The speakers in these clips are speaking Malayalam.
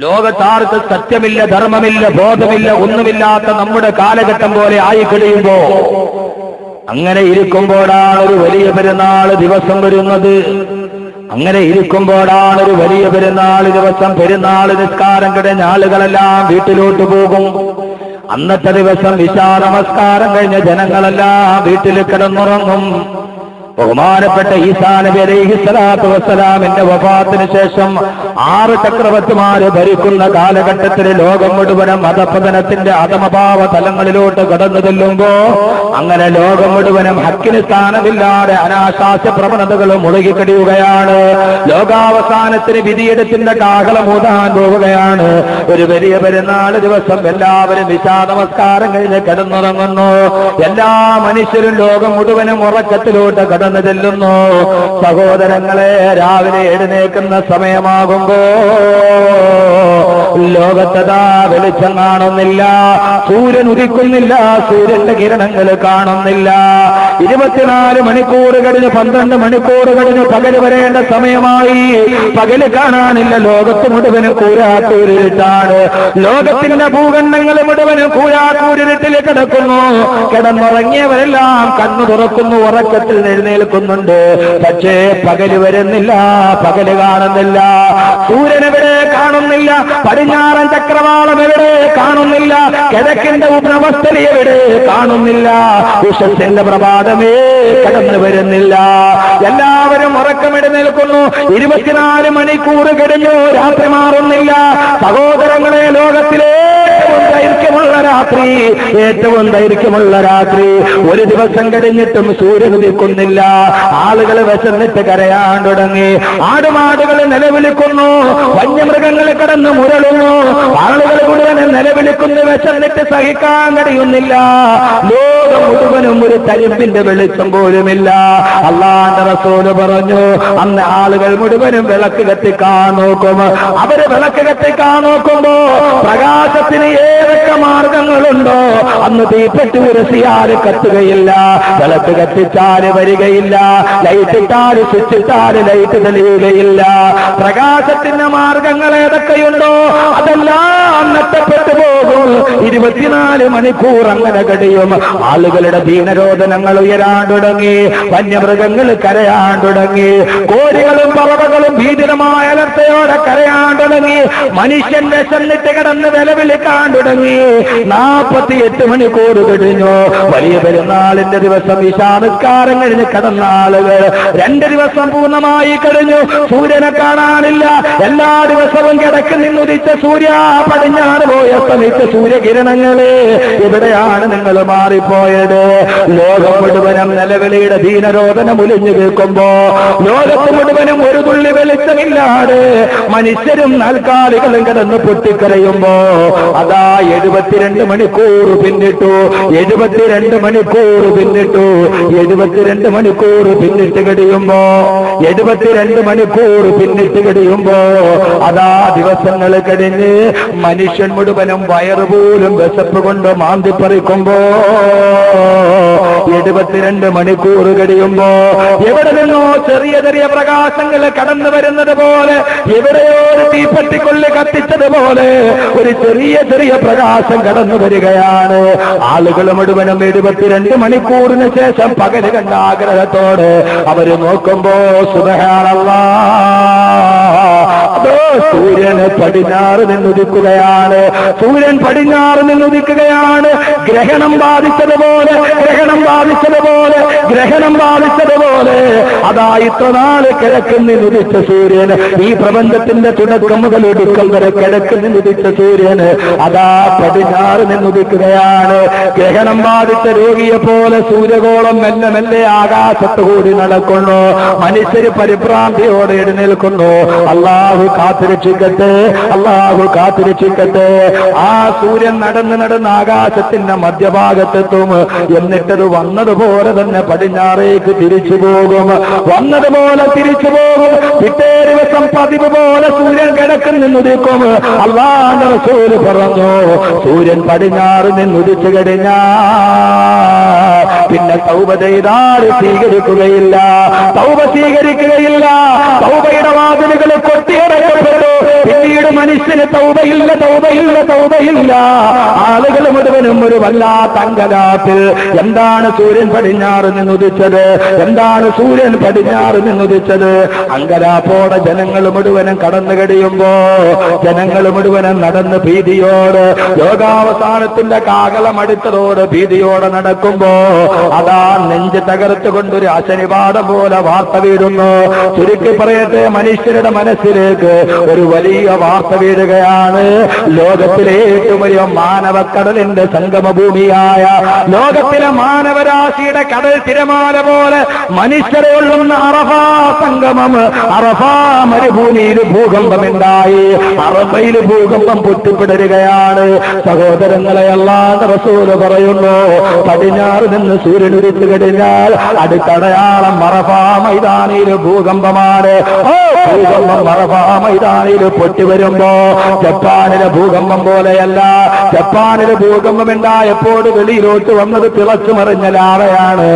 ലോകത്താർക്ക് സത്യമില്ല, ധർമ്മമില്ല, ബോധമില്ല, ഒന്നുമില്ലാത്ത നമ്മുടെ കാലഘട്ടം പോലെ ആയി കഴിയുമ്പോ, അങ്ങനെ ഇരിക്കുമ്പോഴാണ് ഒരു വലിയ പെരുന്നാൾ ദിവസം വരുന്നത്. അങ്ങനെ ഇരിക്കുമ്പോഴാണ് ഒരു വലിയ പെരുന്നാൾ ദിവസം. പെരുന്നാൾ നിസ്കാരം കഴിഞ്ഞ ആളുകളെല്ലാം വീട്ടിലോട്ട് പോകും. അന്നത്തെ ദിവസം ഇശാ നമസ്കാരം കഴിഞ്ഞ ജനങ്ങളെല്ലാം വീട്ടിൽ കിടന്നുറങ്ങും. ബഹുമാനപ്പെട്ട ഈസാ നബി അലൈഹിസ്സലാത്തു വസ്സലാമിന്റെ വഫാത്തിന് ശേഷം 6 ചക്രവർത്തിമാര് ഭരിക്കുന്ന കാലഘട്ടത്തിൽ ലോകം മുഴുവനും മതപതനത്തിന്റെ അധമഭാവ തലങ്ങളിലോട്ട് കടന്നു ചെല്ലുമ്പോ, അങ്ങനെ ലോകം മുഴുവനും ഹക്കിന് സ്ഥാനമില്ലാതെ അനാശാസ്യ പ്രവണതകൾ മുഴുകിക്കടിയുകയാണ്. ലോകാവസാനത്തിന് വിധിയെടുത്തിന്റെ കാഹളം ഊതാൻ പോവുകയാണ്. ഒരു വലിയ പെരുന്നാൾ ദിവസം എല്ലാവരും ഇശാ നമസ്കാരം കഴിഞ്ഞ് കിടന്നുറങ്ങുന്നു. എല്ലാ മനുഷ്യരും ലോകം മുഴുവനും ഉറക്കത്തിലോട്ട് കടന്നു ചെല്ലുന്നു. സഹോദരങ്ങളെ, രാവിലെ എഴുന്നേൽക്കുന്ന സമയമാകുമ്പോ ലോകത്തതാ വെളിച്ചം കാണുന്നില്ല, സൂര്യൻ ഉദിക്കുന്നില്ല, സൂര്യന്റെ കിരണങ്ങൾ കാണുന്നില്ല. 24 മണിക്കൂർ കഴിഞ്ഞ് 12 മണിക്കൂർ കഴിഞ്ഞ് പകല് വരേണ്ട സമയമായി. പകല് കാണാനില്ല. ലോകത്ത് മുഴുവനും കൂരാക്കൂരിട്ടാണ്. ലോകത്തിന്റെ ഭൂഖണ്ഡങ്ങൾ മുഴുവനും കൂരാക്കൂരിട്ടിൽ കിടക്കുന്നു. കിടന്നുറങ്ങിയവരെല്ലാം കണ്ണു തുറക്കുന്നു, ഉറക്കത്തിൽ എഴുന്നേൽക്കുന്നുണ്ട്. പക്ഷേ പകല് വരുന്നില്ല, പകല് കാണുന്നില്ല. സൂര്യനെവിടെ കാണുന്നില്ല, പടിഞ്ഞാറൻ ചക്രവാളം എവിടെ കാണുന്നില്ല, കിഴക്കിന്റെ ഉപനവസ്ഥലി എവിടെ കാണുന്നില്ല, ഉഷസ്സിന്റെ പ്രഭാതമേ കടന്നു വരുന്നില്ല. എല്ലാവരും ഉറക്കമെഴുന്നേൽക്കുന്നു. 24 മണിക്കൂർ കഴിഞ്ഞു, രാത്രി മാറുന്നില്ല. സഹോദരങ്ങളെ, ലോകത്തിലെ ഏറ്റവും ദൈർഘ്യമുള്ള രാത്രി ഒരു ദിവസം കഴിഞ്ഞിട്ടും സൂര്യൻ ഉദിക്കുന്നില്ല. ആളുകൾ വിശന്നിട്ട് കരയാൻ തുടങ്ങി. ആടുമാടുകൾ നിലവിളിക്കുന്നു, വന്യമൃഗങ്ങൾ കിടന്ന് മുരളുന്നു. ആളുകൾ മുഴുവൻ നിലവിളിക്കുന്നു, വിശന്നിട്ട് സഹിക്കാൻ കഴിയുന്നില്ല. ലോകം മുഴുവനും ഒരു തരിമ്പിന്റെ വെളിച്ചം പോലുമില്ല. അല്ലാഹുവിന്റെ റസൂൽ പറഞ്ഞു, അന്ന് ആളുകൾ മുഴുവനും വിളക്ക് കത്തിക്കാൻ നോക്കും. അവര് വിളക്ക് കത്തിക്കാൻ നോക്കുമ്പോ പ്രകാശത്തിന് ഏതൊക്കെ മാർഗങ്ങളുണ്ടോ അന്ന് തീപ്പെട്ടി ഉരസിയാല് കത്തുകയില്ല, വിളക്ക് കത്തിച്ചാല് വരികയില്ല, ലൈറ്റ് ഇട്ടാല് സ്വിച്ച് ഇട്ടാല് ലൈറ്റ് തെളിയുകയില്ല. പ്രകാശത്തിന്റെ മാർഗങ്ങൾ ഏതൊക്കെയുണ്ടോ അതെല്ലാം നഷ്ടപ്പെട്ടു പോകും. 24 മണിക്കൂർ അങ്ങനെ കഴിയും. ആളുകളുടെ ദീനരോധനങ്ങൾ ഉയരാൻ തുടങ്ങി, വന്യമൃഗങ്ങൾ കരയാൻ തുടങ്ങി, കോഴികളും പറവകളും ഭീതിരമായ അലർച്ചയോടെ കരയാൻ തുടങ്ങി. മനുഷ്യൻ വിശന്നിട്ട് കിടന്ന് വിലവിളിക്കാൻ തുടങ്ങി. 48 മണിക്കൂർ കഴിഞ്ഞു. വലിയ പെരുന്നാളിന്റെ ദിവസം ഇശാ നിസ്കാരം കഴിഞ്ഞ് കിടന്ന ആളുകൾ 2 ദിവസം പൂർണ്ണമായി കഴിഞ്ഞു. സൂര്യനെ കാണാനില്ല. എല്ലാ ദിവസവും കിടക്ക് നിന്നുദിച്ച സൂര്യ, പടിഞ്ഞാറ് പോയ സമയത്ത് സൂര്യകിരണങ്ങളെ എവിടെയാണ് നിങ്ങൾ മാറിപ്പോയത്? ലോകം മുഴുവനും നിലവിളിയുടെ ദീനരോധനം ഒലിഞ്ഞു കേൾക്കുമ്പോ, ലോകത്ത് മുഴുവനും ഒരു തുള്ളി വെളിച്ചമില്ലാതെ മനുഷ്യരും നാൽക്കാലികളും കിടന്ന് പൊട്ടിക്കരയുമ്പോ, അതാ 72 മണിക്കൂർ പിന്നിട്ടു. 72 മണിക്കൂർ പിന്നിട്ടു. 72 മണിക്കൂർ പിന്നിട്ട് കഴിയുമ്പോ, 72 മണിക്കൂർ പിന്നിട്ട് കഴിയുമ്പോ, അതാ ദിവസങ്ങൾ കഴിഞ്ഞ് മനുഷ്യൻ മുഴുവനും വയറുപോലും വിശപ്പ് കൊണ്ട് മാന്തിപ്പറിക്കുമ്പോ, 72 മണിക്കൂർ കഴിയുമ്പോ എവിടെ നിന്നോ ചെറിയ ചെറിയ പ്രകാശങ്ങൾ കടന്നു വരുന്നത് പോലെ, എവിടെയോ ഒരു തീപ്പെട്ടിക്കൊള്ളി കത്തിച്ചതുപോലെ ഒരു ചെറിയ ചെറിയ പ്രകാശം കടന്നു വരികയാണ്. ആളുകൾ മുഴുവനും 72 മണിക്കൂറിന് ശേഷം പകല് കണ്ട ആഗ്രഹത്തോടെ അവര് നോക്കുമ്പോ, സുബ്ഹാനല്ലാഹ്, അതോ സൂര്യന് പടിഞ്ഞാറ് നിന്നുദിക്കുകയാണ്. സൂര്യൻ പടിഞ്ഞാറ് നിന്നുദിക്കുകയാണ്. ഗ്രഹണം ബാധിച്ചതുപോലെ, ഗ്രഹണം ബാധിച്ചതുപോലെ, ഗ്രഹണം ബാധിച്ചതുപോലെ അതാ ഇത്ര നാള് കിഴക്കിൽ നിന്നുദിച്ച സൂര്യന്, ഈ പ്രപഞ്ചത്തിന്റെ തുടക്കം മുതൽ ഒടുക്കം വരെ കിഴക്കിൽ നിന്നുദിച്ച സൂര്യന് അതാ പടിഞ്ഞാറ് നിന്നുദിക്കുകയാണ്. ഗ്രഹണം ബാധിച്ച രോഗിയെ പോലെ സൂര്യഗോളം മെല്ലെ മെല്ലെ ആകാശത്ത് കൂടി നടക്കുന്നു. മനുഷ്യര് പരിഭ്രാന്തിയോടെ എഴുന്നേൽക്കുന്നു. അള്ളാഹു കാത്തുരക്ഷിക്കട്ടെ, അള്ളാഹു കാത്തുരക്ഷിക്കട്ടെ. ആ സൂര്യൻ നടന്ന് നടന്ന് ആകാശത്തിന്റെ മധ്യഭാഗത്തെത്തും. എന്നിട്ടത് വന്നതുപോലെ തന്നെ പടിഞ്ഞാറേക്ക് തിരിച്ചു പോകും. വന്നതുപോലെ തിരിച്ചു പോകും. പിറ്റേ ദിവസം പതിവ് പോലെ സൂര്യൻ കിഴക്കിൽ നിന്നുദിക്കും. അല്ലാഹുവിന്റെ റസൂൽ പറഞ്ഞു, സൂര്യൻ പടിഞ്ഞാറ് നിന്നുദിച്ചു കഴിഞ്ഞാൽ പിന്നെ തൗബ ചെയ്താൽ സ്വീകരിക്കുകയില്ല, തൗബ സ്വീകരിക്കുകയില്ല. തൗബയുടെ വാതിലുകൾ കൊട്ടിയടക്കപ്പെട്ടു. പിന്നീട് പിന്നീട് മനുഷ്യന് തൗബയില്ല, തൗബയില്ല, തൗബയില്ല. ആളുകൾ മുഴുവനും ഒരു വല്ലാത്ത അങ്കലാപ്പിൽ. എന്താണ് സൂര്യൻ പടിഞ്ഞാറ് നിന്നുദിച്ചത്? എന്താണ് സൂര്യൻ പടിഞ്ഞാറ് നിന്നുദിച്ചത്? അങ്കലാപ്പോടെ ജനങ്ങൾ മുഴുവനും കടന്നു കഴിയുമ്പോ, ജനങ്ങൾ മുഴുവനും നടന്ന് ഭീതിയോട്, ലോകാവസാനത്തിന്റെ കാകളം അടുത്തതോട് ഭീതിയോടെ നടക്കുമ്പോ അതാ നെഞ്ച് തകർത്തുകൊണ്ടൊരു അശനിപാഠം പോലെ വാർത്ത വീഴുന്നു. ചുരുക്കി പറയട്ടെ, മനുഷ്യരുടെ മനസ്സിലേക്ക് ഒരു വലിയ വാർത്ത വീഴുകയാണ്. ലോകത്തിലെ ഏറ്റവും വലിയ മാനവക്കടലിന്റെ സംഗമഭൂമിയായ, ലോകത്തിലെ മാനവരാശിയുടെ കടൽ തിരമാല പോലെ മനുഷ്യരെ ഉള്ളുന്ന അറഫാ സംഗമം, അറഫാ മരുഭൂമിയിൽ ഭൂകമ്പമുണ്ടായി. അറഫയിൽ ഭൂകമ്പം പൊട്ടിപ്പിടരുകയാണ്. സഹോദരങ്ങളെ, അല്ലാഹുവിന്റെ റസൂൽ പറയുന്നു, പടിഞ്ഞാറ് നിന്ന് സൂര്യൻ ഉദിച്ചു കഴിഞ്ഞാൽ അടുത്തടയാളം അറഫാ മൈതാനിയിൽ ഭൂകമ്പമാണ്. ഭൂകമ്പം അറഫാ മൈതാനിയിൽ പൊട്ടിവരുമ്പോ ജപ്പാനിലെ ഭൂകമ്പം പോലെയല്ല. ജപ്പാനിലെ ഭൂകമ്പം ഉണ്ടായപ്പോൾ വെളിയിലോട്ട് വന്നത് തിളച്ചു മറിഞ്ഞ ലാവയാണ്.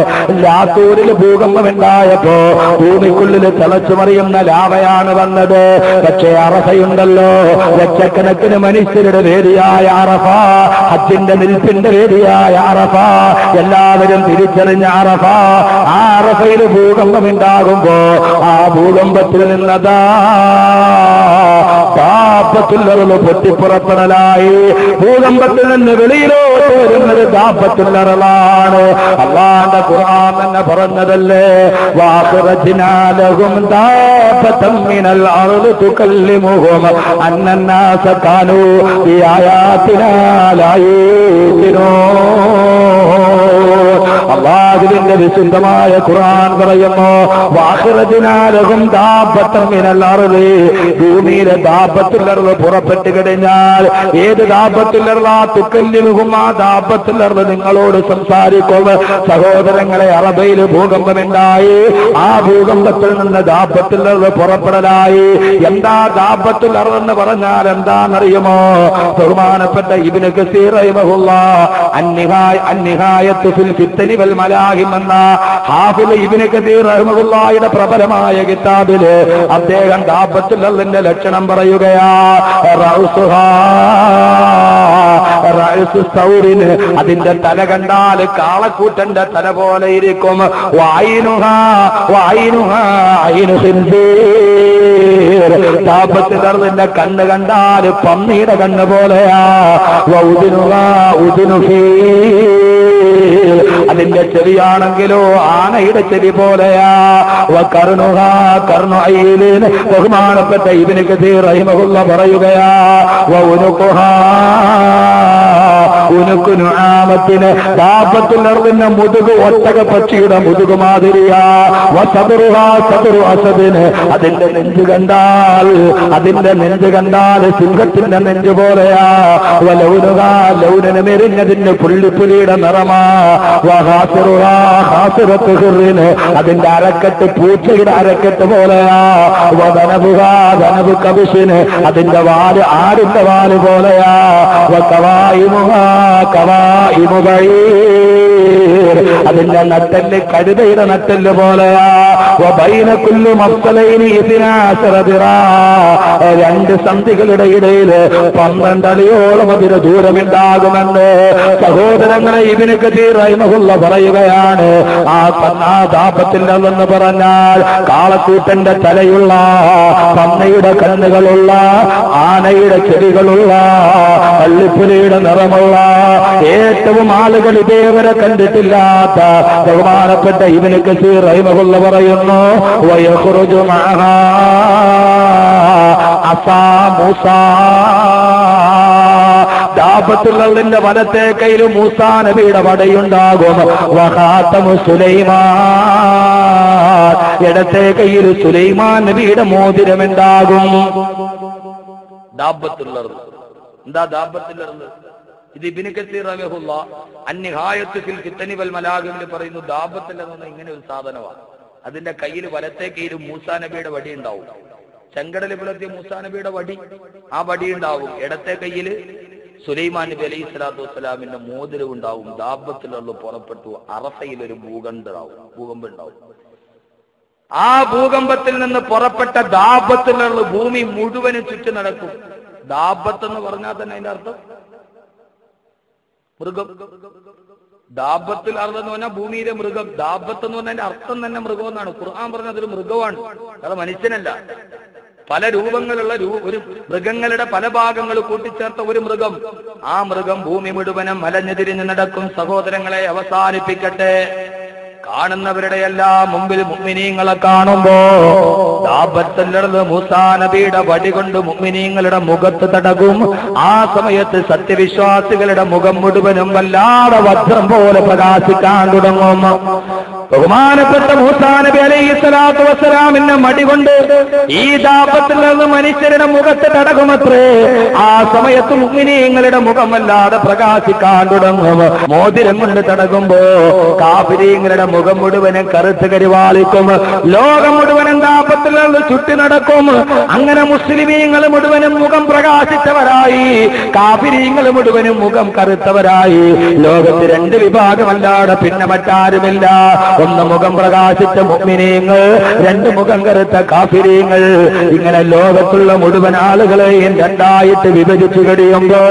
ലാത്തൂരിൽ ഭൂകമ്പം ഉണ്ടായപ്പോ ഭൂമിക്കുള്ളിൽ തിളച്ചു മറിയുന്ന ലാവയാണ് വന്നത്. പക്ഷേ അറഫയുണ്ടല്ലോ, ലക്ഷക്കണക്കിന് മനുഷ്യരുടെ വേദിയായ അറഫ, ഹജ്ജിന്റെ നിൽപ്പിന്റെ വേദിയായ അറഫ, എല്ലാവരും തിരിച്ചറിഞ്ഞ അറഫ. ആ അറഫയിൽ ഭൂകമ്പം ഉണ്ടാകുമ്പോ ആ ഭൂകമ്പത്തിൽ നിന്നതാ ദാബത്തുൽ പൊട്ടിപ്പുറപ്പെടലായി. ഭൂകമ്പത്തിൽ നിന്ന് വെളിയിലോട്ട് വരുന്നത് ദാബത്തുൽ അർളാണ്. അല്ലാഹുവിന്റെ ഖുർആൻ തന്നെ പറഞ്ഞതല്ലേ, വഅഖ്റജ്നാ ലഹും ദാബതൻ മിനൽ അർളി തുകല്ലിമുഹും അന്നന്നാസ കാനൂ ബിആയാതിനാ ലാ യുഖിനൂൻ. അല്ലാഹുവിന്റെ വിശുദ്ധമായ ഖുർആൻ പറയുന്നു, വഅഖ്റജ്നാ ലഹും ദാബതൻ മിനൽ അർളി, ഭൂമിയിലെ ദാബത്തുൽ അർള് പുറപ്പെട്ടു കഴിഞ്ഞാൽ, ഏത് ദാബത്തുൽ അർളാ തുകല്ലിമുഹും, ആ ദാബത്തുൽ അർള് നിങ്ങളോട് സംസാരിക്കും. സഹോദരങ്ങളെ, അറബയിൽ ഭൂകമ്പമുണ്ടായി. ആ ഭൂകമ്പത്തിൽ നിന്ന് ദാബത്തുൽ അർള് പുറപ്പെടലായി. എന്താ ദാബത്തുൽ അർള് എന്ന് പറഞ്ഞാൽ എന്താണെന്നറിയുമോ? ബഹുമാനപ്പെട്ട ഇബ്നു കസീർ റഹിമഹുല്ലാഹ് അന്നിഹായത്തു ഫിൽ ഫിത്നി വൽ മലാഹിം എന്ന ഹാഫിദ് ഇബ്നു കസീർ റഹിമഹുല്ലാഹിയുടെ പ്രബലമായ കിതാബില് അദ്ദേഹം ദാബത്തുൽ അർളിന്റെ ലക്ഷണം പറയുകയാ. അതിന്റെ തല കണ്ടാൽ കാളക്കൂറ്റന്റെ തല പോലെ ഇരിക്കും. ദാബത്തുൽ അർളിന്റെ കണ്ണ് കണ്ടാൽ പന്നിയുടെ കണ്ണ് പോലെയാ. അതിന്റെ ചെവിയാണെങ്കിലോ ആനയുടെ ചെവി പോലെയാ. ബഹുമാനപ്പെട്ട ഇബ്നു കസീർ റഹിമഹുല്ലാഹ് പറയുകയാ, ഉനുക്കുനുആമത്തിന് ദാബത്തുൽ അർളിന്റെ മുതുക് ഒട്ടക പക്ഷിയുടെ മുതുക് മാതിരിയാ. വസദറുഹാ സദറു അസദിന്, അതിന്റെ നെഞ്ച് കണ്ടാൽ സിംഹത്തിന്റെ നെഞ്ച് പോലെയാ. വലൗനുഹാ ലൗനന് മെരിഞ്ഞതിന്റെ പുള്ളിപ്പുലിയുടെ നിറമാ. വഹാസിറുഹാ ഹാസിറത്തു ഹിറിന്, അതിന്റെ അരക്കെട്ട് പൂച്ചയുടെ അരക്കെട്ട് പോലെയാ. വദനബുഹാ ദനബു കബിഷിന്, അതിന്റെ വാല് ആടിന്റെ വാല് പോലെയാ. വകവായിമുഹാ കവായിമു ബഈർ, അതിന്റെ നട്ടെല്ല് കഴുതയുടെ നട്ടെല്ല് പോലെയാ. വബൈന കുല്ലി മഫ്സലൈനി 12 ദിറാ, 2 സന്ധികളുടെ ഇടയിൽ 12 അടിയോളം അതിന് ദൂരമുണ്ടാകുമെന്ന് സഹോദരങ്ങളെ ഇബ്നു കസീർ റഹിമഹുല്ലാഹ് പറയുകയാണ്. ആ ദാബത്തുൽ അർള് എന്ന് പറഞ്ഞാൽ കാളക്കൂട്ടന്റെ തലയുള്ള, പന്നയുടെ കണ്ണുകളുള്ള, ആനയുടെ ചെവികളുള്ള, പള്ളിപ്പുലിയുടെ നിറമുള്ള, ഏറ്റവും ആളുകൾ ഇതേവരെ കണ്ടിട്ടില്ലാത്ത ബഹുമാനപ്പെട്ട ഇബ്നു കസീർ റഹിമഹുല്ലാഹ് പറയുന്നു, വയഖ്റുജു മഅഹാ അസാ മൂസാ. ദാബത്തുൽ അർളിന്റെ വലത്തെ കയ്യിൽ മൂസാ നബിയുടെ വടയുണ്ടാകും. വഖാതമു സുലൈമാൻ, ഇടത്തെ കയ്യിൽ സുലൈമാൻ നബിയുടെ മോതിരമുണ്ടാകും. ദാബത്തുൽ അർള് എന്താ? ദാബത്തുൽ അർള് ഇത് ഇബ്നു കസീർ റഹിമഹുല്ലാഹ് അന്നിഹായത്തു ഫിൽ ഫിത്നി വൽ മലാഹിമിൽ പറയുന്നു, ദാബത്തുൽ അർള് ഇങ്ങനെ ഒരു സാധനമാണ്. അതിന്റെ കയ്യിൽ വലത്തെ കയ്യിൽ മൂസാ നബിയുടെ വടി ഉണ്ടാവും. ചെങ്കടൽ പിളർത്തിയ മൂസാ നബിയുടെ വടി, ആ വടി ഉണ്ടാവും. ഇടത്തെ കയ്യിൽ സുലൈമാൻ നബി അലൈഹി സ്വലാത്തു വസ്സലാമിന്റെ മോതിരം ഉണ്ടാവും. ദാബത്തുൽ അർള് പുറപ്പെട്ടു. അറഫയിൽ ഒരു ഭൂകമ്പം ഉണ്ടാവും. ആ ഭൂകമ്പത്തിൽ നിന്ന് പുറപ്പെട്ട ദാബത്തുൽ അർള് ഭൂമി മുഴുവനും ചുറ്റി നടക്കും. ദാബത്ത് എന്ന് പറഞ്ഞാൽ തന്നെ അതിന്റെ അർത്ഥം മൃഗം. ദാബത്തുൽ അർദ് എന്ന് പറഞ്ഞാൽ ഭൂമിയിലെ മൃഗം. ദാബത്ത് എന്ന് പറഞ്ഞതിന്റെ അർത്ഥം തന്നെ മൃഗം എന്നാണ്. ഖുർആൻ പറഞ്ഞത് അതൊരു മൃഗമാണ്, അത് മനുഷ്യനല്ല. പല രൂപങ്ങളുള്ള ഒരു മൃഗങ്ങളുടെ പല ഭാഗങ്ങൾ കൂട്ടിച്ചേർത്ത ഒരു മൃഗം. ആ മൃഗം ഭൂമി മുഴുവനും അലഞ്ഞു തിരിഞ്ഞു നടക്കും. സഹോദരങ്ങളെ, അവസാനിപ്പിക്കട്ടെ. കാണുന്നവരുടെ എല്ലാം മുമ്പിൽ മുഅ്മിനീങ്ങളെ കാണുമ്പോ ദാബത്തുൽ മൂസാ നബിയുടെ വടി കൊണ്ട് മുഅ്മിനീങ്ങളുടെ മുഖത്ത് തടകും. ആ സമയത്ത് സത്യവിശ്വാസികളുടെ മുഖം മുഴുവനും വല്ലാതെ വജ്രം പോലെ പ്രകാശിക്കാൻ തുടങ്ങും. ബഹുമാനപ്പെട്ട മൂസാ നബി അലൈഹിസ്സലാത്തു വസ്സലാമിന്റെ മടി കൊണ്ട് ഈ ദാബത്തിൽ നിന്ന് മനുഷ്യരുടെ മുഖത്ത് തടകുമത്രേ. ആ സമയത്ത് മുഅ്മിനീങ്ങളുടെ മുഖം വല്ലാതെ പ്രകാശിക്കാൻ തുടങ്ങും. മോതിരം കൊണ്ട് തടകുമ്പോ കാഫിരീങ്ങളുടെ മുഖം മുഴുവനും കറുത്ത് കരിവാളിക്കും. ലോകം മുഴുവനും ദാബത്തിൽ നിന്ന് ചുറ്റി നടക്കും. അങ്ങനെ മുസ്ലിമീങ്ങൾ മുഴുവനും മുഖം പ്രകാശിച്ചവരായി, കാഫിരീങ്ങൾ മുഴുവനും മുഖം കറുത്തവരായി. ലോകത്ത് രണ്ട് വിഭാഗമല്ലാതെ പിന്നെ മറ്റാരുമില്ല. ഒന്ന് മുഖം പ്രകാശിച്ച മുഅ്മിനീങ്ങൾ, രണ്ട് മുഖം കറുത്ത കാഫിരീങ്ങൾ. ഇങ്ങനെ ലോകത്തുള്ള മുഴുവൻ ആളുകളെയും രണ്ടായിട്ട് വിഭജിച്ചു കഴിയുമ്പോ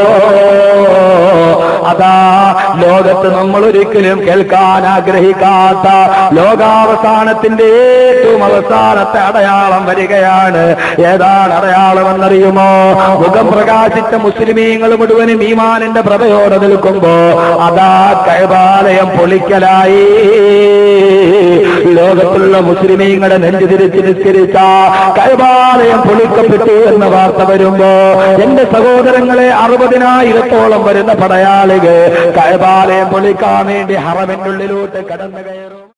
അതാ ലോകത്ത് നമ്മൾ ഒരിക്കലും കേൾക്കാൻ ആഗ്രഹിക്കാത്ത ലോകാവസാനത്തിന്റെ ഏറ്റവും അവസാനത്തെ അടയാളം വരികയാണ്. ഏതാണ് അടയാളമെന്നറിയുമോ? മുഖം പ്രകാശിച്ച മുസ്ലിമീങ്ങൾ മുഴുവനും ഈമാനിന്റെ പ്രഭയോടെ നിൽക്കുമ്പോ അതാ കഅബാലയം പൊളിക്കലായി. ലോകത്തുള്ള മുസ്ലിമീങ്ങളുടെ നെഞ്ചു തിരിച്ച് നിസ്കരിച്ച കഅബാലയം പൊളിക്കപ്പെട്ടു എന്ന വാർത്ത വരുമ്പോ എന്റെ സഹോദരങ്ങളെ, 60,000-ഓളം വരുന്ന പടയാളികൾ കഅബാലയം പൊളിക്കാൻ വേണ്ടി ഹറമിന്റെ ഉള്ളിലോട്ട് കടന്നു കയറും.